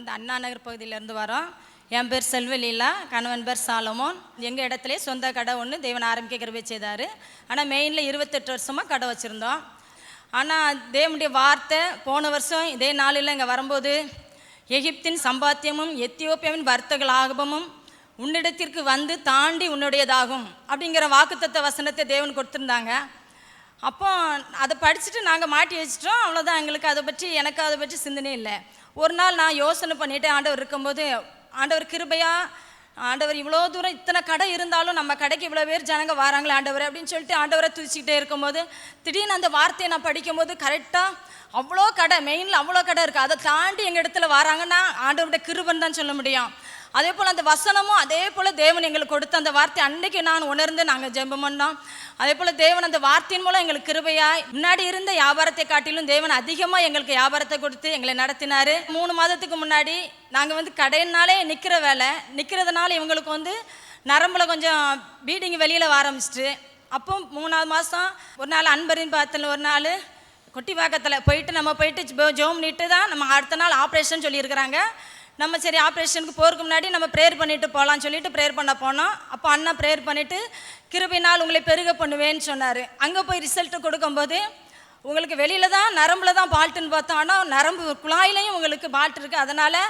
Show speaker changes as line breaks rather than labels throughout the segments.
நாங்கள் அண்ணா நகர் பகுதியிலேருந்து வரோம். என் பேர் செல்வலீலா, கணவன் பேர் சாலமோன். எங்கள் இடத்துல சொந்த கடை ஒன்று தேவன் ஆரம்பிக்க கிருபை செய்தார். ஆனால் மெயினில் 28 வருஷமாக கடை வச்சுருந்தோம். ஆனால் தேவனுடைய வார்த்தை போன வருஷம் இதே நாளில் இங்கே வரும்போது, எகிப்தின் சம்பாத்தியமும் எத்தியோப்பியாவின் வர்த்தக லாபமும் உன்னிடத்திற்கு வந்து தாண்டி உன்னுடையதாகும் அப்படிங்கிற வாக்குத்தத்த வசனத்தை தேவன் கொடுத்துருந்தாங்க. அப்போ அதை படிச்சுட்டு நாங்கள் மாட்டி வச்சிட்டோம். அவ்வளோதான். எனக்கு அதை பற்றி சிந்தனை இல்லை. ஒரு நாள் நான் யோசனை பண்ணிவிட்டு ஆண்டவர் இருக்கும்போது, ஆண்டவர் கிருபையா, ஆண்டவர் இவ்வளோ தூரம் இத்தனை கடை இருந்தாலும் நம்ம கடைக்கு இவ்வளோ பேர் ஜனங்க வராங்களே ஆண்டவர் அப்படின்னு சொல்லிட்டு ஆண்டவரை துதிச்சிக்கிட்டே இருக்கும்போது, திடீர்னு அந்த வார்த்தையை நான் படிக்கும்போது கரெக்டாக அவ்வளோ கடை, மெயினில் அவ்வளோ கடை இருக்குது, அதை தாண்டி எங்கள் இடத்துல வராங்கன்னா ஆண்டவருடைய கிருபைன்னு தான் சொல்ல முடியும். அதே போல் அந்த வசனமும் அதே போல் தேவன் எங்களுக்கு கொடுத்த அந்த வார்த்தை அன்னைக்கு நான் உணர்ந்து நாங்கள் ஜெபம் பண்ணோம். அதே போல் தேவன் அந்த வார்த்தையின் மூலம் எங்களுக்கு கிருபையாய் முன்னாடி இருந்த வியாபாரத்தை காட்டிலும் தேவன் அதிகமாக எங்களுக்கு வியாபாரத்தை கொடுத்து எங்களை நடத்தினார். 3 மாதத்துக்கு முன்னாடி நாங்கள் கடையினாலே நிற்கிற வேலை நிற்கிறதுனால இவங்களுக்கு நரம்பில் கொஞ்சம் பீடிங் வெளியில் வர ஆரம்பிச்சிட்டு, அப்போ 3ஆவது மாதம் ஒரு நாள் அன்பரின் பாத்தில் ஒரு நாள் கொட்டி வாக்கத்தில் போயிட்டு ஜோம் நீட்டு தான் நம்ம அடுத்த நாள் ஆப்ரேஷன் சொல்லியிருக்கிறாங்க. நம்ம சரி ஆப்ரேஷனுக்கு போகிறதுக்கு முன்னாடி நம்ம ப்ரேயர் பண்ணிவிட்டு போகலான்னு சொல்லிட்டு ப்ரேயர் பண்ண போனோம். அப்போ அண்ணா ப்ரேயர் பண்ணிவிட்டு கிருபையினால் உங்களை பெருக பண்ணுவேன்னு சொன்னார். அங்கே போய் ரிசல்ட்டு கொடுக்கும்போது உங்களுக்கு வெளியில் தான் நரம்பில் தான் பால்ட்டுன்னு பார்த்தோம். ஆனால் நரம்பு குழாயிலையும் உங்களுக்கு பால்ட் இருக்குது. அதனால்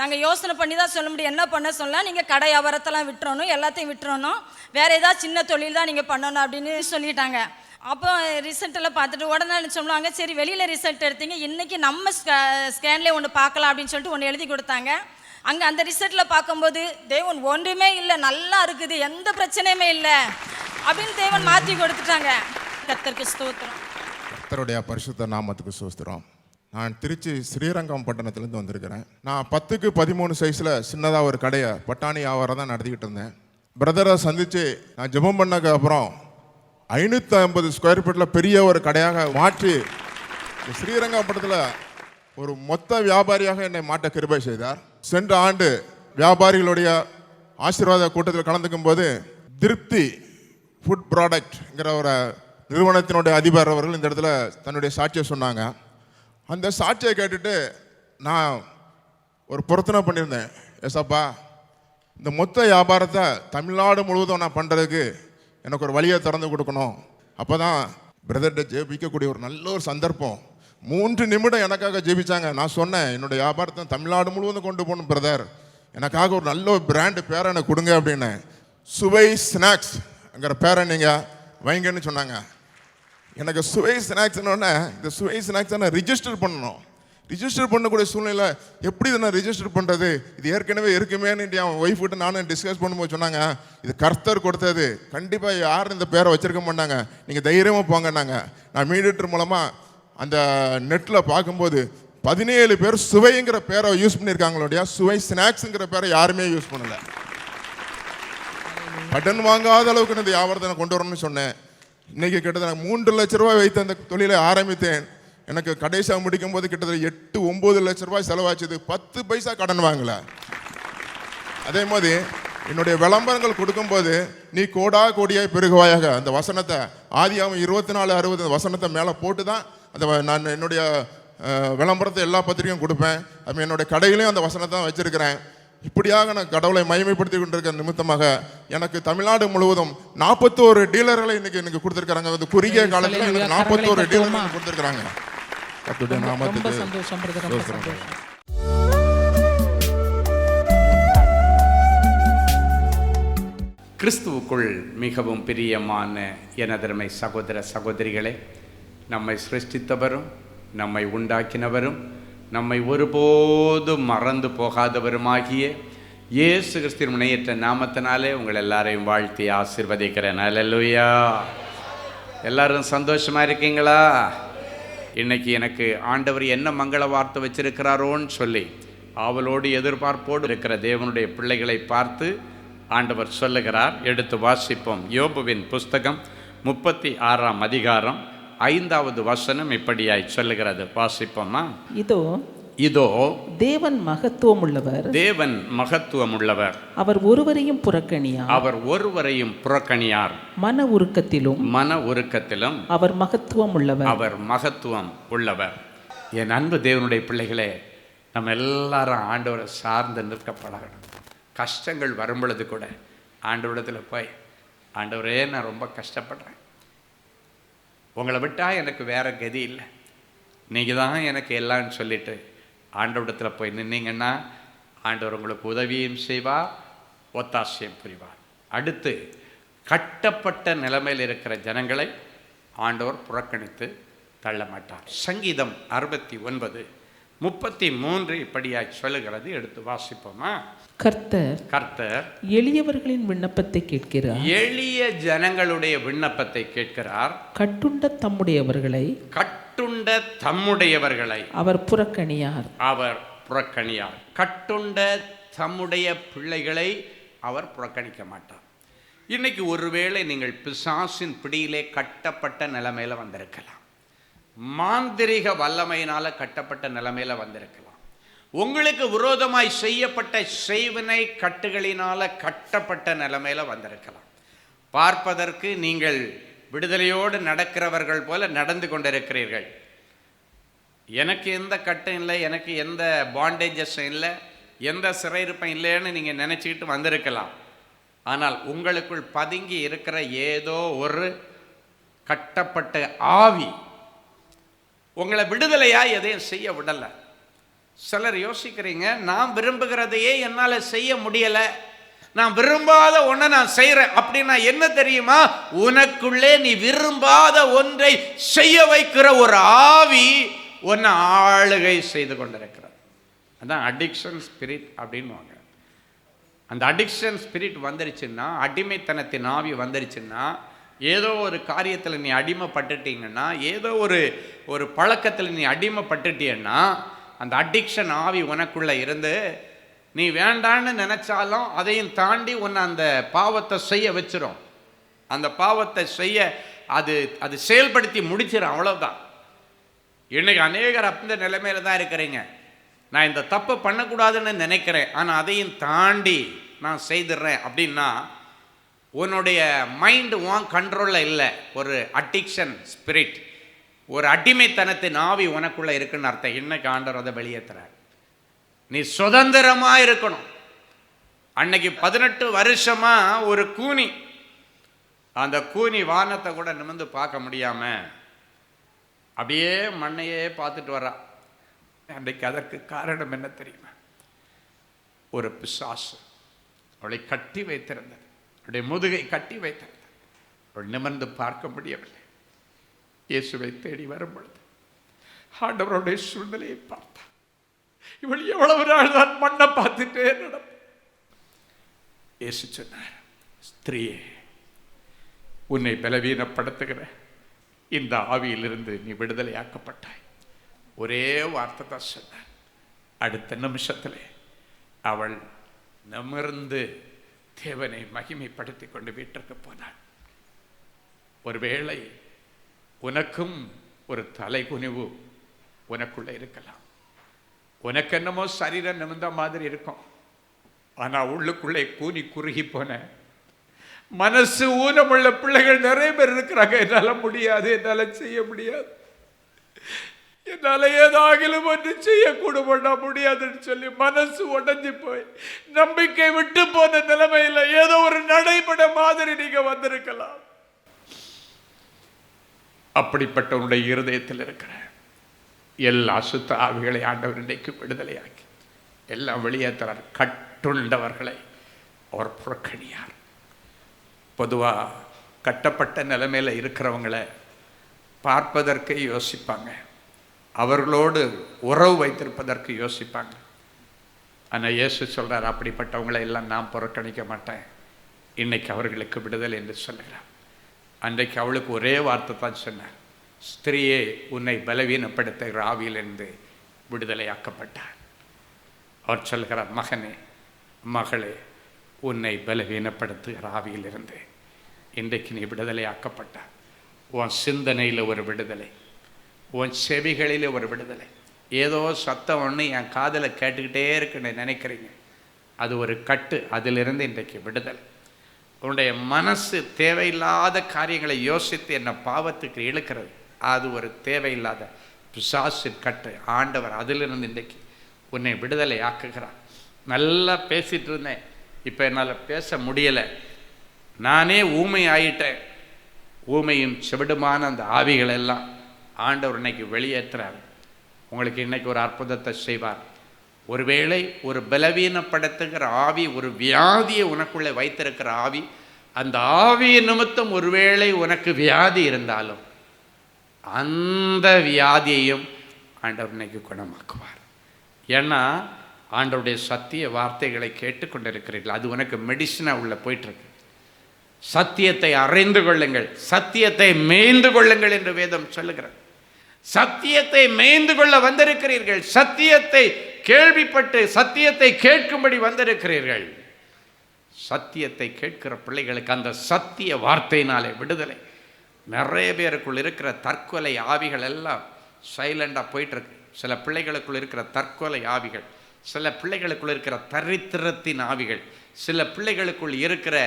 நாங்கள் யோசனை பண்ணி தான் சொல்ல முடியும், என்ன பண்ண சொல்லலாம், நீங்கள் கடை வியாபாரத்தெல்லாம் விட்டுறணும், எல்லாத்தையும் விட்டுறணும், வேறு ஏதாவது சின்ன தொழில் தான் நீங்கள் பண்ணணும் அப்படின்னு சொல்லிட்டாங்க. அப்போ ரிசல்ட்டெல்லாம் பார்த்துட்டு உடனே சொல்லுவாங்க, சரி வெளியில் ரிசல்ட் எடுத்தீங்க, இன்றைக்கி நம்ம ஸ்கேன்லேயே ஒன்று பார்க்கலாம் அப்படின்னு சொல்லிட்டு ஒன்று எழுதி கொடுத்தாங்க. அங்கே அந்த ரிசல்ட்டில் பார்க்கும்போது தேவன் ஒன்றுமே இல்லை, நல்லா இருக்குது, எந்த பிரச்சனையுமே இல்லை அப்படின்னு தேவன் மாற்றி கொடுத்துட்டாங்க. கர்த்தருக்கு ஸ்தோத்திரம்.
கர்த்தருடைய பரிசுத்த நாமத்துக்கு ஸ்தோத்திரம். நான் திருச்சி ஸ்ரீரங்கம் பட்டணத்துலேருந்து வந்திருக்கிறேன். நான் 10க்கு 13 சைஸில் சின்னதாக ஒரு கடையை பட்டாணி வியாபாரம் தான் நடத்திக்கிட்டு இருந்தேன். பிரதரை சந்தித்து நான் ஜெபம் பண்ணக்கு அப்புறம் 550 ஸ்கொயர் ஃபீட்டில் பெரிய ஒரு கடையாக மாற்றி ஸ்ரீரங்கப்பட்டத்தில் ஒரு மொத்த வியாபாரியாக என்னை மாட்ட கிருபை செய்தார். சென்ற ஆண்டு வியாபாரிகளுடைய ஆசீர்வாத கூட்டத்தில் கலந்துக்கும் போது திருப்தி ஃபுட் ப்ராடக்ட்ங்கிற ஒரு நிறுவனத்தினுடைய அதிபர் அவர்கள் இந்த இடத்துல தன்னுடைய சாட்சியை சொன்னாங்க. அந்த சாட்சியை கேட்டுட்டு நான் ஒரு பொருத்தனை பண்ணியிருந்தேன். எஸ்அப்பா, இந்த மொத்த வியாபாரத்தை தமிழ்நாடு முழுவதும் நான் பண்ணுறதுக்கு எனக்கு ஒரு வழியை திறந்து கொடுக்கணும். அப்போ தான் பிரதர்கிட்ட ஜெபிக்கக்கூடிய ஒரு நல்ல ஒரு சந்தர்ப்பம். 3 நிமிடம் எனக்காக ஜெபிச்சாங்க. நான் சொன்னேன், என்னுடைய வியாபாரத்தை தமிழ்நாடு முழுவதும் கொண்டு போகணும் பிரதர், எனக்காக ஒரு நல்ல ஒரு பிராண்டு பேரை எனக்கு கொடுங்க அப்படின்னு. சுவை ஸ்நாக்ஸ்ங்கிற பேரை நீங்கள் வைங்கன்னு சொன்னாங்க. எனக்கு சுவை ஸ்நாக்ஸ்னோடனே இந்த சுவை ஸ்நாக்ஸை நான் ரிஜிஸ்டர் பண்ணணும். ரிஜிஸ்டர் பண்ணக்கூடிய சூழ்நிலை எப்படி இதை நான் ரிஜிஸ்டர் பண்ணுறது, இது ஏற்கனவே இருக்குமேன்னு என் ஒய்ஃப்கிட்ட நானும் டிஸ்கஸ் பண்ணும்போது சொன்னாங்க, இது கர்த்தர் கொடுத்தது, கண்டிப்பாக யாரும் இந்த பேரை வச்சிருக்க மாட்டாங்க, நீங்கள் தைரியமாக போங்கன்னாங்க. நான் மீடியேட்டர் மூலமாக அந்த நெட்டில் பார்க்கும்போது 17 பேர் சுவைங்கிற பேரை யூஸ் பண்ணியிருக்காங்களோடைய சுவை ஸ்நாக்ஸுங்கிற பேரை யாருமே யூஸ் பண்ணலை. கடன் வாங்காத அளவுக்கு இந்த வியாபாரத்தை கொண்டு வரணும்னு சொன்னேன். இன்றைக்கி கிட்டத்தட்ட 3 லட்ச ரூபாய் வைத்து அந்த தொழிலை ஆரம்பித்தேன். எனக்கு கடைசியாக முடிக்கும் போது கிட்டத்தட்ட 8-9 லட்ச ரூபாய் செலவாச்சுது. 10 பைசா கடன் வாங்கல. அதே மாதிரி என்னுடைய விளம்பரங்கள் கொடுக்கும்போது நீ கோடியாய் பெருகுவாயாக அந்த வசனத்தை ஆதியாகமம் 24:60 வசனத்தை மேலே போட்டு தான் நான் என்னுடைய விளம்பரத்தை எல்லா பத்திரிகையும் கொடுப்பேன். அது என்னுடைய கடையிலையும் அந்த வசனத்தை தான் வச்சிருக்கிறேன். இப்படியாக நான் கடவுளை மகிமைப்படுத்தி கொண்டிருக்கிற நிமித்தமாக எனக்கு தமிழ்நாடு முழுவதும் 41 டீலர்களை இன்னைக்கு கொடுத்துருக்காங்க. அந்த குறுகிய காலத்தில் எனக்கு 41 டீலர்கள் கொடுத்துருக்காங்க.
கிறிஸ்துவுக்குள் மிகவும் பிரியமான எனதருமை சகோதர சகோதரிகளே, நம்மை சிருஷ்டித்தவரும் நம்மை உண்டாக்கினவரும் நம்மை ஒருபோதும் மறந்து போகாதவருமாகிய இயேசு கிறிஸ்துவின் முனையற்ற நாமத்தினாலே உங்கள் எல்லாரையும் வாழ்த்தி ஆசீர்வதிக்கிறேன். அல்லேலூயா. எல்லாரும் சந்தோஷமா இருக்கீங்களா? இன்னைக்கு எனக்கு ஆண்டவர் என்ன மங்கள வார்த்தை வச்சிருக்கிறாரோன்னு சொல்லி ஆவலோடு எதிர்பார்ப்போடு இருக்கிற தேவனுடைய பிள்ளைகளை பார்த்து ஆண்டவர் சொல்லுகிறார். எடுத்து வாசிப்போம். யோபுவின் புஸ்தகம் 36ஆம் அதிகாரம் 5வது வசனம் இப்படியாய் சொல்லுகிறது. வாசிப்போமா? இதோ
தேவன் மகத்துவம் உள்ளவர்,
தேவன் மகத்துவம் உள்ளவர்,
அவர் ஒருவரையும் புறக்கணியார், மன உருக்கத்திலும் அவர் மகத்துவம் உள்ளவர்.
என் அன்பு தேவனுடைய பிள்ளைகளே, நம்ம எல்லாரும் ஆண்டவரை சார்ந்து நிற்க பழகணும். கஷ்டங்கள் வரும் பொழுது கூட ஆண்டவரிடத்தில் போய், ஆண்டவரே நான் ரொம்ப கஷ்டப்படுறேன், உங்களை விட்டால் எனக்கு வேறு கதி இல்லை, நீங்கள் தான் எனக்கு எல்லாம்னு சொல்லிட்டு ஆண்டவரிடத்தில் போய் நின்னீங்கன்னா ஆண்டவர் உங்களுக்கு உதவியும் செய்வார், ஒத்தாசையும் புரிவார். அடுத்து, கட்டப்பட்ட நிலைமையில் இருக்கிற ஜனங்களை ஆண்டவர் புறக்கணித்து தள்ள மாட்டார். சங்கீதம் 69:33 இப்படியாய் சொல்லுகிறது. எடுத்து வாசிப்போமா? கர்த்தர்
எளியவர்களின் விண்ணப்பத்தை கேட்கிறார்,
எளிய ஜனங்களுடைய விண்ணப்பத்தை கேட்கிறார்.
கட்டுண்ட தம்முடையவர்களை
அவர் புறக்கணியார். கட்டுண்ட தம்முடைய பிள்ளைகளை அவர் புறக்கணிக்க மாட்டார். இன்னைக்கு ஒருவேளை நீங்கள் பிசாசின் பிடியிலே கட்டப்பட்ட நிலைமையில வந்திருக்கலாம், மாந்திரிக வல்லமையினால கட்டப்பட்ட நிலைமையில வந்திருக்கலாம், உங்களுக்கு விரோதமாய் செய்யப்பட்ட செய்வினை கட்டுகளினால கட்டப்பட்ட நிலைமையில வந்திருக்கலாம். பார்ப்பதற்கு நீங்கள் விடுதலையோடு நடக்கிறவர்கள் போல நடந்து கொண்டிருக்கிறீர்கள். எனக்கு எந்த கட்டும் இல்லை, எனக்கு எந்த பாண்டேஜஸும் இல்லை, எந்த சிறையிருப்பும் இல்லைன்னு நீங்கள் நினச்சிக்கிட்டு வந்திருக்கலாம். ஆனால் உங்களுக்குள் பதுங்கி இருக்கிற ஏதோ ஒரு கட்டப்பட்ட ஆவி உங்களை விடுதலையாக எதையும் செய்ய விடலை. சிலர் யோசிக்கிறீங்க, நான் விரும்புகிறதையே என்னால் செய்ய முடியலை, நான் விரும்பாத ஒன்றை நான் செய்கிறேன் அப்படின்னா என்ன தெரியுமா? உனக்குள்ளே நீ விரும்பாத ஒன்றை செய்ய வைக்கிற ஒரு ஆவி ஒன்று ஆளுகை செய்து கொண்டிருக்கிறது. அதான் அடிக்ஷன் ஸ்பிரிட் அப்படின்வாங்க. அந்த அடிக்ஷன் ஸ்பிரிட் வந்துருச்சுன்னா, அடிமைத்தனத்தின் ஆவி வந்துருச்சுன்னா, ஏதோ ஒரு காரியத்தில் நீ அடிமைப்பட்டுட்டீங்கன்னா, ஏதோ ஒரு பழக்கத்தில் நீ அடிமைப்பட்டுட்டீன்னா, அந்த அடிக்ஷன் ஆவி உனக்குள்ளே இருந்து நீ வேண்டான்னு நினச்சாலும் அதையும் தாண்டி உன்னை அந்த பாவத்தை செய்ய வச்சிரும். அந்த பாவத்தை செய்ய அது செயல்படுத்தி முடிச்சிடும். அவ்வளோதான். இன்னைக்கு அநேகர் அந்த நிலைமையில தான் இருக்கிறீங்க. நான் இந்த தப்பு பண்ணக்கூடாதுன்னு நினைக்கிறேன், ஆனால் அதையும் தாண்டி நான் செய்துடுறேன் அப்படின்னா உன்னுடைய மைண்டு உன் கண்ட்ரோலில் இல்லை. ஒரு அடிக்ஷன் ஸ்பிரிட், ஒரு அடிமைத்தனத்தின் ஆவி உனக்குள்ளே இருக்குன்னு அர்த்தம். இன்னைக்கு ஆண்டவர் அதை வெளியேற்றுறார். நீ சுதந்திரமாக இருக்கணும். அன்னைக்கு 18 வருஷமாக ஒரு கூனி, அந்த கூனி வானத்தை கூட நிமிர்ந்து பார்க்க முடியாமல் அப்படியே மண்ணையே பார்த்துட்டு வர்றா. அன்றைக்கு அதற்கு காரணம் என்ன தெரியுமா? ஒரு பிசாசு அவளை கட்டி வைத்திருந்தது, அவளுடைய முதுகை கட்டி வைத்திருந்தது. அவள் நிமிர்ந்து பார்க்க முடியவில்லை. இயேசுவை தேடி வரும் பொழுது ஆண்டவருடைய சூழ்நிலையை பார்த்தார். இவள் எவ்வளவு நாள் தான் மண்ணை பார்த்துட்டே நடப்ப. இயேசு சொன்னார், ஸ்திரீயே, உன்னை பலவீனப்படுத்துகிற இந்த ஆவியிலிருந்து நீ விடுதலையாக்கப்பட்டாய். ஒரே வார்த்தை தான் சொன்னார். அடுத்த நிமிஷத்திலே அவள் நிமிர்ந்து தேவனை மகிமைப்படுத்தி கொண்டு வீட்டிற்கு போனாள். ஒருவேளை உனக்கும் ஒரு தலைகுனிவு உனக்குள்ள இருக்கலாம். உனக்கு என்னமோ சரீரம் நிமிர்ந்த மாதிரி இருக்கும், ஆனால் உள்ளுக்குள்ளே கூனி குறுகி போன மனசு ஊனமுள்ள பிள்ளைகள் நிறைய பேர் இருக்கிறாங்க. என்னால் முடியாது, என்னால் செய்ய முடியாது, என்னால் ஏதாகிலும் ஒன்று செய்யக்கூட முடியாதுன்னு சொல்லி மனசு உடைஞ்சு போய் நம்பிக்கை விட்டு போன நிலைமையில் ஏதோ ஒரு நடைபெற மாதிரி நீங்க வந்திருக்கலாம். அப்படிப்பட்ட உன்னுடைய இருதயத்தில் இருக்கிற எல்லா அசுத்த ஆவிகளை ஆண்டவர் இன்றைக்கு விடுதலையாக்கி எல்லாம் வெளியேற்றார். கட்டுண்டவர்களை அவர் புறக்கணியார். பொதுவாக கட்டப்பட்ட நிலைமையில் இருக்கிறவங்களை பார்ப்பதற்கு யோசிப்பாங்க, அவர்களோடு உறவு வைத்திருப்பதற்கு யோசிப்பாங்க. ஆனால் இயேசு சொல்கிறார், அப்படிப்பட்டவங்களை எல்லாம் நான் புறக்கணிக்க மாட்டேன், இன்னைக்கு அவர்களுக்கு விடுதலை என்று சொல்லுகிறார். அன்றைக்கு அவளுக்கு ஒரே வார்த்தை தான் சொன்னார், ஸ்திரீயே, உன்னை பலவீனப்படுத்துகிற ஆவியிலிருந்து விடுதலையாக்கப்பட்டார். அவர் சொல்கிறார், மகனே, மகளே, உன்னை பலவீனப்படுத்துகிற ஆவியிலிருந்து இன்றைக்கு நீ விடுதலையாக்கப்பட்டார். உன் சிந்தனையில் ஒரு விடுதலை, உன் செவிகளில் ஒரு விடுதலை. ஏதோ சத்தம் ஒன்று என் காதில் கேட்டுக்கிட்டே இருக்குன்னு நினைக்கிறீங்க, அது ஒரு கட்டு. அதிலிருந்து இன்றைக்கு விடுதலை. உன்னுடைய மனசு தேவையில்லாத காரியங்களை யோசித்து என்னை பாவத்துக்கு இழுக்கிறது, அது ஒரு தேவையில்லாத பிசாசின் கட்டு. ஆண்டவர் அதிலிருந்து இன்றைக்கு உன்னை விடுதலை ஆக்குகிறார். நல்லா பேசிட்டு இருந்தேன், இப்போ என்னால் பேச முடியலை, நானே ஊமை ஆயிட்டேன். ஊமையும் செவிடுமான அந்த ஆவிகள் எல்லாம் ஆண்டவர் இன்னைக்கு வெளியேற்றுறார். உங்களுக்கு இன்னைக்கு ஒரு அற்புதத்தை செய்வார். ஒருவேளை ஒரு பலவீனப்படுத்துகிற ஆவி, ஒரு வியாதியை உனக்குள்ளே வைத்திருக்கிற ஆவி, அந்த ஆவியின் நிமித்தம் ஒருவேளை உனக்கு வியாதி இருந்தாலும் அந்த வியாதியையும் ஆண்டவர் இன்னைக்கு குணமாக்குவார். ஏன்னா ஆண்டவருடைய சத்திய வார்த்தைகளை கேட்டுக்கொண்டிருக்கிறீர்கள், அது உனக்கு மெடிசனாக உள்ள போயிட்டுருக்கு. சத்தியத்தை அறிந்து கொள்ளுங்கள், சத்தியத்தை மேய்ந்து கொள்ளுங்கள் என்று வேதம் சொல்லுகிறது. சத்தியத்தை மேய்ந்து கொள்ள வந்திருக்கிறீர்கள், சத்தியத்தை கேள்விப்பட்டு சத்தியத்தை கேட்கும்படி வந்திருக்கிறீர்கள். சத்தியத்தை கேட்கிற பிள்ளைகளுக்கு அந்த சத்திய வார்த்தையினாலே விடுதலை. நிறைய பேருக்குள் இருக்கிற தற்கொலை ஆவிகள் எல்லாம் சைலண்டாக போயிட்டுருக்கு. சில பிள்ளைகளுக்குள் இருக்கிற தற்கொலை ஆவிகள், சில பிள்ளைகளுக்குள் இருக்கிற தரித்திரத்தின் ஆவிகள், சில பிள்ளைகளுக்குள் இருக்கிற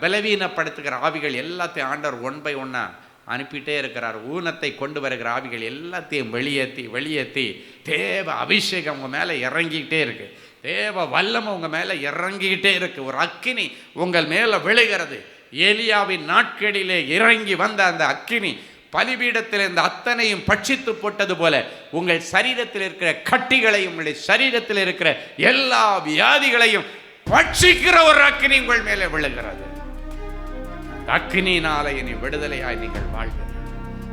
பலவீனப்படுத்துகிற ஆவிகள் எல்லாத்தையும் ஆண்டவர் 1 by 1 அனுப்பிட்டே இருக்கிறார். ஊனத்தை கொண்டு வருகிற ஆவிகள் எல்லாத்தையும் வெளியேற்றி தேவ அபிஷேகம் உங்கள் மேலே இறங்கிக்கிட்டே இருக்கு. தேவ வல்லமை உங்கள் மேலே இறங்கிக்கிட்டே இருக்கு. ஒரு அக்கினி உங்கள் மேலே விழுகிறது. எலியாவின் நாட்களிலே இறங்கி வந்த அந்த அக்கினி பலிபீடத்தில் இந்த அத்தனையும் பட்சித்து போட்டது போல உங்கள் சரீரத்தில் இருக்கிற கட்டிகளையும் உங்களுடைய சரீரத்தில் இருக்கிற எல்லா வியாதிகளையும் பட்சிக்கிற ஒரு அக்கினி உங்கள் மேலே விழுகிறது. அக்கினியினாலே இனி விடுதலையாய் நீங்கள் வாழ்வீர்கள்.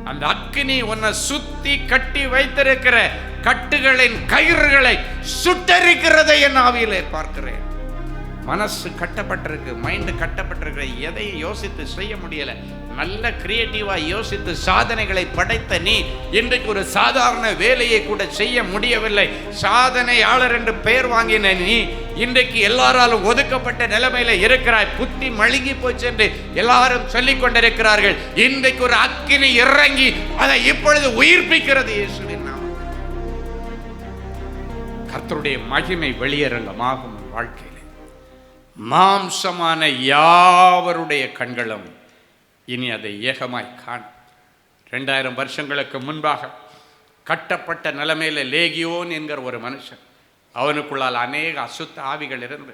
அந்த அக்கினி உன்னை சுத்தி கட்டி வைத்திருக்கிற கட்டுகளின் கயிறுகளை சுட்டரிக்கிறதை என் ஆவியிலே பார்க்கிறேன். மனசு கட்டப்பட்டிருக்கு, மைண்டு கட்டப்பட்டிருக்கிற, எதையும் யோசித்து செய்ய முடியல. நல்ல கிரியேட்டிவா யோசித்து சாதனைகளை படைத்த நீ இன்றைக்கு ஒரு சாதாரண வேலையை கூட செய்ய முடியவில்லை. சாதனையாளர் என்று பெயர் வாங்கின நீ இன்றைக்கு எல்லாராலும் ஒதுக்கப்பட்ட நிலைமையில இருக்கிறாய். புத்தி மழுங்கி போச்சு என்று எல்லாரும் சொல்லிக் கொண்டிருக்கிறார்கள். இன்றைக்கு ஒரு அக்கினி இறங்கி அதை இப்பொழுது உயிர்ப்பிக்கிறது இயேசுவின் நாமம். கர்த்தருடைய மகிமை வெளியரங்கமாகும் வாழ்க்கையிலே மாம்சமான யாவருடைய கண்களும் இனி அதை ஏகமாய் காணும். 2000 வருஷங்களுக்கு முன்பாக கட்டப்பட்ட நிலைமையில லேகியோன் என்கிற ஒரு மனுஷன், அவனுக்குள்ளால் அநேக அசுத்த ஆவிகள் இருந்து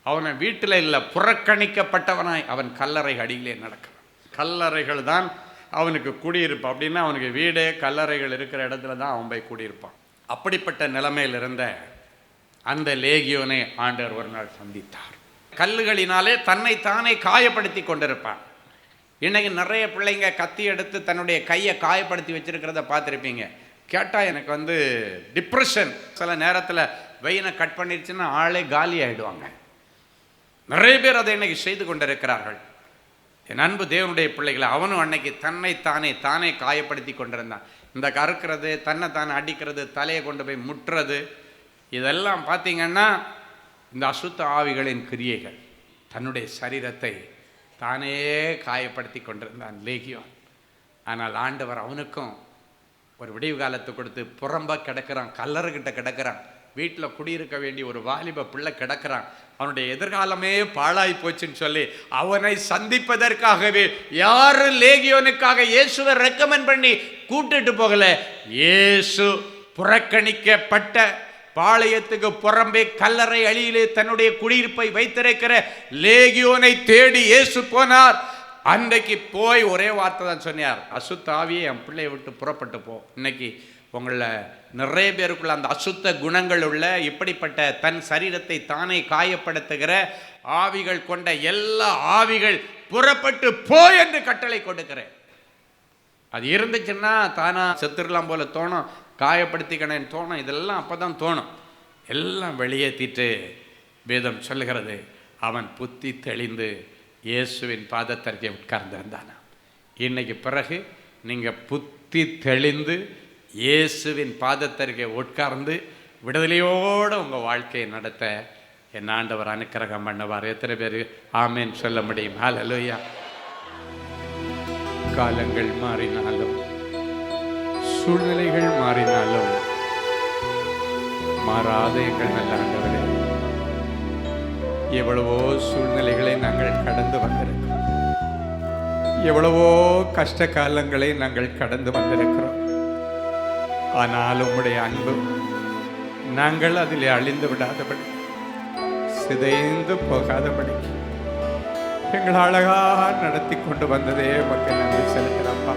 அவனை வீட்டில் இல்லை புறக்கணிக்கப்பட்டவனாய் அவன் கல்லறை அடியிலே நடக்கிறான். கல்லறைகள் தான் அவனுக்கு குடியிருப்பு. அப்படின்னா அவனுக்கு வீடே கல்லறைகள் இருக்கிற இடத்துல தான் அவன் போய் குடியிருப்பான். அப்படிப்பட்ட நிலைமையில் இருந்த அந்த லேகியோனை ஆண்டவர் ஒரு நாள் சந்தித்தார். கல்லுகளினாலே தன்னை தானே காயப்படுத்தி கொண்டிருப்பான். இன்னைக்கு நிறைய பிள்ளைங்க கத்தி எடுத்து தன்னுடைய கையை காயப்படுத்தி வச்சிருக்கிறத பார்த்துருப்பீங்க. கேட்டால் எனக்கு டிப்ரெஷன், சில நேரத்தில் வெயினை கட் பண்ணிடுச்சுன்னா ஆளே காலி ஆகிடுவாங்க. நிறைய பேர் அதை இன்னைக்கு செய்து கொண்டிருக்கிறார்கள். என் அன்பு தேவனுடைய பிள்ளைகளை, அவனும் அன்னைக்கு தன்னை தானே காயப்படுத்தி கொண்டிருந்தான். இந்த கறுக்கிறது, தன்னை தானே அடிக்கிறது, தலையை கொண்டு போய் முட்டுறது, இதெல்லாம் பார்த்தீங்கன்னா இந்த அசுத்த ஆவிகளின் கிரியைகள். தன்னுடைய சரீரத்தை தானே காயப்படுத்தி கொண்டிருந்தான் லேகியோன். ஆனால் ஆண்டவர் அவனுக்கும் ஒரு விடிவு காலத்தை கொடுத்து புறம்ப கிடக்கிறான், கல்லறுகிட்ட கிடக்கிறான். வீட்டில் குடியிருக்க வேண்டிய ஒரு வாலிப பிள்ளை கிடக்கிறான். அவனுடைய எதிர்காலமே பாழாய் போச்சுன்னு சொல்லி அவனை சந்திப்பதற்காகவே யாரும் லேகியோனுக்காக இயேசுவை ரெக்கமெண்ட் பண்ணி கூட்டிட்டு போகல. இயேசு புறக்கணிக்கப்பட்ட பாளையத்துக்கு புறம்பே கல்லறை அழியிலே தன்னுடைய குடியிருப்பை வைத்திருக்கிற லேகியோனை தேடி இயேசு போனார். அன்றைக்கு போய் ஒரே வார்த்தை தான் சொன்னார், அசுத்த ஆவியை என் பிள்ளையை விட்டு புறப்பட்டு போ. இன்னைக்கு உங்களில் நிறைய பேருக்குள்ள அந்த அசுத்த குணங்கள் உள்ள, இப்படிப்பட்ட தன் சரீரத்தை தானே காயப்படுத்துகிற ஆவிகள் கொண்ட எல்லா ஆவிகள் புறப்பட்டு போ என்று கட்டளை கொடுக்கிறேன். அது இருந்துச்சுன்னா தானா செத்துடலாம் போல தோணும், காயப்படுத்திக்கணும்னு தோணும், இதெல்லாம் அப்போ தான் தோணும். எல்லாம் வெளியேற்றிட்டு வேதம் சொல்லுகிறது, அவன் புத்தி தெளிந்து இயேசுவின் பாதத்தருகே உட்கார்ந்திருந்தானா. இன்னைக்கு பிறகு நீங்கள் புத்தி தெளிந்து இயேசுவின் பாதத்தருகே உட்கார்ந்து விடுதலையோடு உங்கள் வாழ்க்கையை நடத்த என் ஆண்டவர் அனுக்கிரகம் பண்ணுவார். எத்தனை பேர் ஆமேன் சொல்ல முடியும்? ஹல்லேலூயா. காலங்கள் மாறினாலும் சூழ்நிலைகள் மாறினாலும் மாறாத எங்கள் நல்ல ஆண்டவரே, எவ்வளவோ சூழ்நிலைகளை நாங்கள் கடந்து வந்திருக்கிறோம், எவ்வளவோ கஷ்ட காலங்களை நாங்கள் கடந்து வந்திருக்கிறோம். ஆனால் உம்முடைய அன்பு நாங்கள் அதிலே அழிந்து விடாதபடி, சிதைந்து போகாதபடி எங்களை அழகா நடத்தி கொண்டு வந்ததே மக்கள் நன்றி செலுத்துகிறப்பா.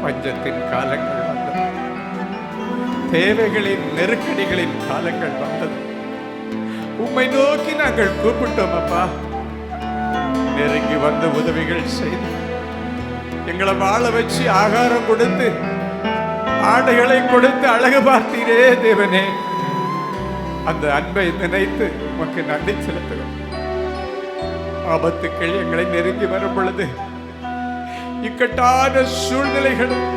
பஞ்சத்தின் காலங்கள் வந்தது, தேவைகளின் நெருக்கடிகளின் காலங்கள் வந்தது. உம்மை நோக்கி நாங்கள் கூப்பிட்டோம் அப்பா. நெருங்கி வந்த உதவிகள் செய்து எங்களை வாழ வச்சு ஆகாரம் கொடுத்து ஆடைகளை கொடுத்து அழகு பார்த்தீரே தேவனே. அந்த அன்பை நினைத்து உமக்கு நன்றி செலுத்துகிறோம். ஆபத்துக்கள் எங்களை நெருங்கி வரும் பொழுது, இக்கட்டான சூழ்நிலைகளும்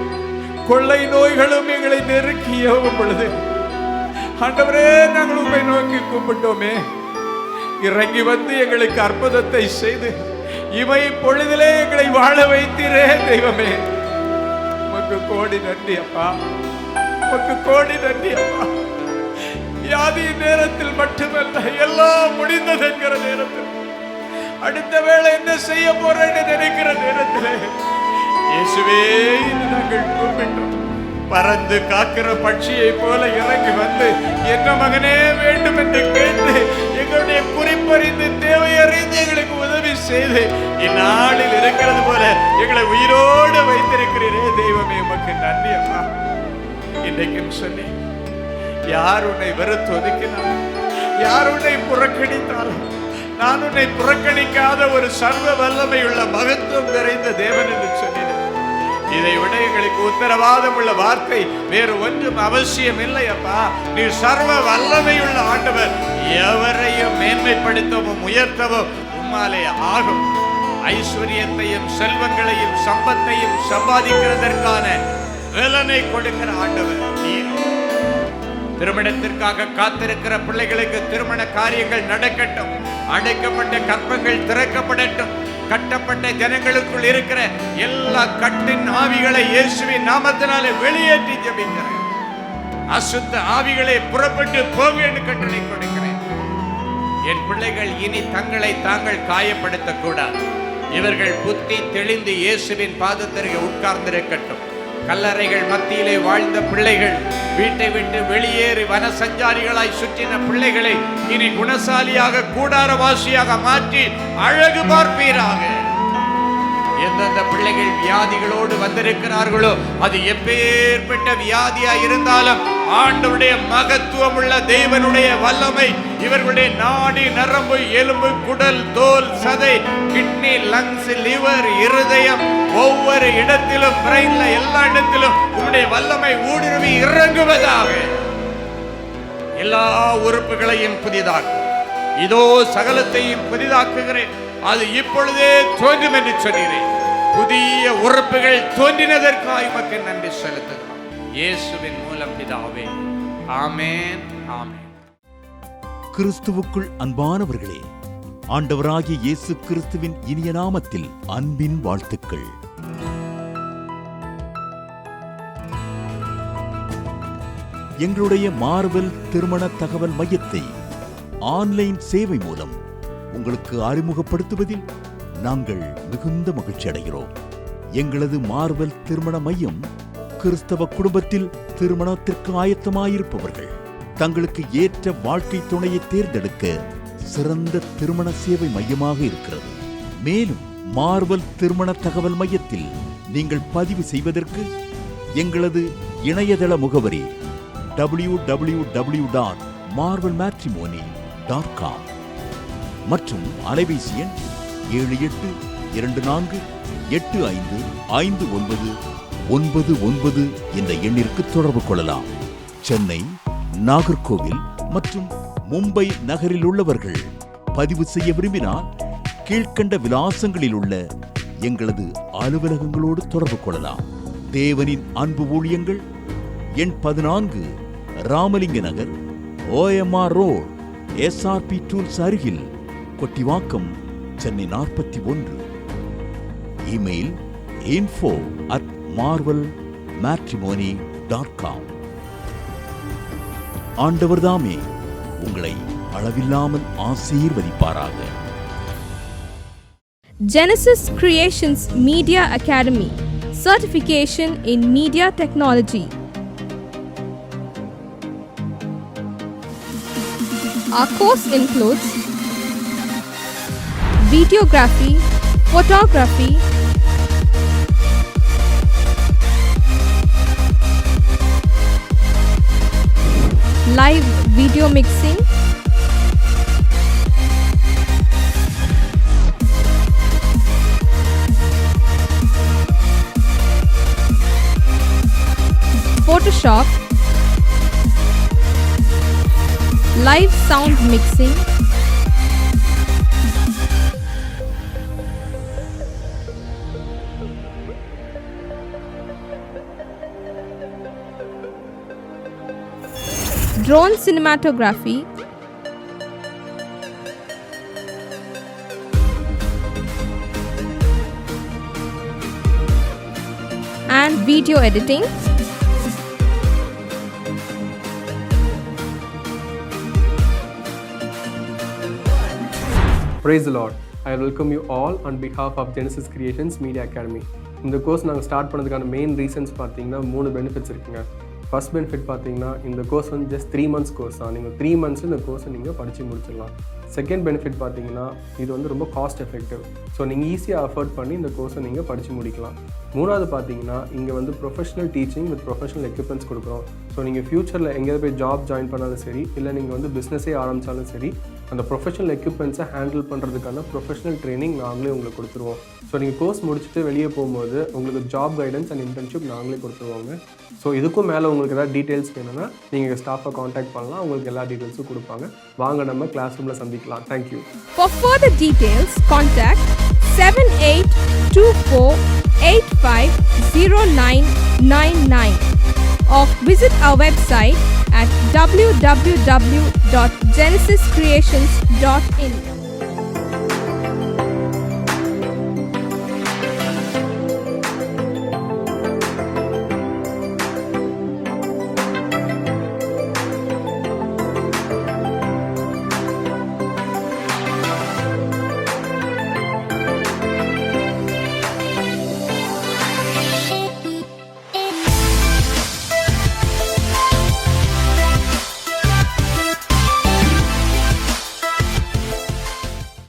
கொள்ளை நோய்களும் எங்களை நெருக்கியும் பொழுது, ஆண்டவரே நாங்கள் உம்மை நோக்கி கூப்பிட்டோமே. இறங்கி வந்து எங்களுக்கு அற்புதத்தை செய்து இவை பொழுதிலே எங்களை வாழ வைத்தீரே தெய்வமே. உமக்கு கோடி நன்றி அப்பா, உமக்கு கோடி நன்றி அப்பா. வியாதி நேரத்தில் மட்டுமல்ல, எல்லாம் முடிந்தது என்கிற நேரத்தில், அடுத்த வேளை என்ன செய்ய போறேன்னு நினைக்கிற நேரத்திலே இயேசுவே நாங்கள் கூப்பிட்டோம். பறந்து காக்கிற பட்சியை போல இறங்கி வந்து என்ன மகனே வேண்டும் என்று கேட்டு எங்களுடைய குறிப்பறிந்து தேவையறிந்து எங்களுக்கு உதவி செய்து இந்நாளில் இருக்கிறது போல எங்களை உயிரோடு வைத்திருக்கிறீரே தெய்வமே, உமக்கு நன்றி அப்பா. இன்றைக்கும் சொன்னேன், யார் உன்னை வெறுத்து ஒதுக்கினாலும், யார் உன்னை புறக்கணித்தாலும், நான் உன்னை புறக்கணிக்காத ஒரு சர்வ வல்லமை உள்ள மகத்துவம் நிறைந்த தேவன் என்று சொன்னேன். இதை விட எங்களுக்கு உத்தரவாதம் உள்ள வார்த்தை வேறு ஒன்றும் அவசியம் இல்லை அப்பா. நீ சர்வ வல்லமையுள்ள ஆண்டவர். எவரையும் மேன்மைப்படுத்தவும் உயர்த்தவும் உம்மாலே ஆகும். ஐஸ்வர்யத்தையும் செல்வங்களையும் சம்பத்தையும் சம்பாதிக்கிறதற்கான வேலனை கொடுக்கிற ஆண்டவர் நீர். திருமணத்திற்காக காத்திருக்கிற பிள்ளைகளுக்கு திருமண காரியங்கள் நடக்கட்டும். அடைக்கப்பட்ட கற்பங்கள் திறக்கப்படட்டும். கட்டப்பட்ட ஜனங்களுக்குள் இருக்கிற எல்லா கட்டின் ஆவிகளை இயேசுவின் நாமத்தினாலே வெளியேற்றி ஜெபிக்கிறேன். அசுத்த ஆவிகளை புறப்பட்டு போக என்று கட்டளை கொடுக்கிறேன். என் பிள்ளைகள் இனி தங்களை தாங்கள் காயப்படுத்த கூடாது. இவர்கள் புத்தி தெளிந்து இயேசுவின் பாதத்திற்கு உட்கார்ந்திருக்கட்டும். கல்லறைகள் மத்தியிலே வாழ்ந்த பிள்ளைகள், வீட்டை விட்டு வெளியேறி வன சஞ்சாரிகளாய் சுற்றின பிள்ளைகளை இனி குணசாலியாக கூடாரவாசியாக மாற்றி அழகு பார்ப்பீராக. எந்தெந்த பிள்ளைகள் வியாதிகளோடு வந்திருக்கிறார்களோ, அது எப்பேற்பட்ட வியாதியா இருந்தாலும் ஆண்டவருடைய மகத்துவம் உள்ள தேவனுடைய வல்லமை இவர்களுடைய நாடி நரம்பு எலும்பு குடல் தோல் சதை கிட்னி லங்ஸ் லிவர் இருதயம் ஒவ்வொரு இடத்திலும் பிரெயின்ல எல்லா இடத்திலும் உங்களுடைய வல்லமை ஊடுருவி இறங்குவதாக. எல்லா உறுப்புகளையும் புதிதாக்கும். இதோ சகலத்தையும் புதிதாக்குகிறேன், அது இப்பொழுதே தோன்றும் என்று சொன்னீரேன். புதிய உறுப்புகள் தோன்றினதற்காக உமக்கு நன்றி செலுத்துகிறோம். இயேசுவின் மூலம் பிதாவே, ஆமென், ஆமென்.
கிறிஸ்துவுக்குள் அன்பானவர்களே, ஆண்டவராகிய இயேசு கிறிஸ்துவின் இனிய நாமத்தில் அன்பின் வாழ்த்துக்கள். எங்களுடைய மார்வெல் திருமண தகவல் மையத்தை ஆன்லைன் சேவை மூலம் உங்களுக்கு அறிமுகப்படுத்துவதில் நாங்கள் மிகுந்த மகிழ்ச்சி அடைகிறோம். எங்களது மார்வெல் திருமண மையம் கிறிஸ்தவ குடும்பத்தில் திருமணத்திற்கு ஆயத்தமாயிருப்பவர்கள் தங்களுக்கு ஏற்ற வாழ்க்கை துணையை தேர்ந்தெடுக்க சிறந்த திருமண சேவை மையமாக இருக்கிறது. மேலும் மார்வெல் திருமண தகவல் மையத்தில் நீங்கள் பதிவு செய்வதற்கு எங்களது இணையதள முகவரி www.marvelmatrimony.com மற்றும் அலைபேசி எண் 7824855999 என்ற எண்ணிற்கு தொடர்பு கொள்ளலாம். சென்னை, நாகர்கோவில் மற்றும் மும்பை நகரில் உள்ளவர்கள் பதிவு செய்ய விரும்பினால் கீழ்க்கண்ட விலாசங்களில் உள்ள எங்களது அலுவலகங்களோடு தொடர்பு கொள்ளலாம். தேவனின் அன்பு ஊழியங்கள் எண் 14 ராமலிங்க நகர், OMR ரோட், SRP டூல்ஸ் அருகில், கொட்டிவாக்கம், சென்னை 41. Email info@marvelmatrimony.com. ஆண்டவர்தாமே உங்களை அளவில்லாமல் ஆசீர்வதிப்பாராக.
Genesis Creations Media Academy, certification in media technology. Our course includes videography, photography, live video mixing, Photoshop, live sound mixing, drone cinematography, and video editing.
Praise the Lord. I welcome you all on behalf of Genesis Creations Media Academy. இந்த course நாங்கள் start பண்ணதுக்கான main reasons பார்த்தீங்கன்னா 3 benefits இருக்குங்க. First benefit பார்த்தீங்கன்னா இந்த course வந்து just 3 months course தான். நீங்கள் 3 months இந்த கோர்ஸை நீங்கள் படித்து முடிச்சிடலாம். செகண்ட் பெனிஃபிட் பார்த்தீங்கன்னா இது வந்து ரொம்ப காஸ்ட் எஃபெக்டிவ். ஸோ நீங்கள் ஈஸியாக அஃபோர்ட் பண்ணி இந்த கோர்ஸை நீங்கள் படித்து முடிக்கலாம். மூணாவது பார்த்தீங்கன்னா இங்கே வந்து professional teaching with professional equipments கொடுக்குறோம். ஸோ நீங்கள் ஃப்யூச்சரில் எங்கேயாவது போய் ஜாப் ஜாயின் பண்ணாலும் சரி, இல்லை நீங்கள் வந்து பிஸ்னஸே ஆரம்பித்தாலும் சரி, அந்த ப்ரொஃபஷனல் எக்யூப்மெண்ட்ஸை ஹேண்டில் பண்ணுறதுக்கான ப்ரொஃபஷனல் ட்ரைனிங் நாங்களே உங்களுக்கு கொடுத்துருவோம். ஸோ நீங்கள் கோர்ஸ் முடிச்சுட்டு வெளியே போகும்போது உங்களுக்கு ஜாப் கைடன்ஸ் அண்ட் இன்டர்ன்ஷிப் நாங்களே கொடுத்துருவாங்க. ஸோ இதுக்கும் மேலே உங்களுக்கு ஏதாவது டீட்டெயில்ஸ் வேணும்னா நீங்கள் ஸ்டாஃபை காண்டாக்ட் பண்ணலாம். உங்களுக்கு எல்லா டீட்டெயில்ஸும் கொடுப்பாங்க. வாங்க நம்ம கிளாஸ் ரூமில் சந்திக்கலாம். Thank you.
For further details, contact 7824850999 or visit our website at www.genesiscreations.in.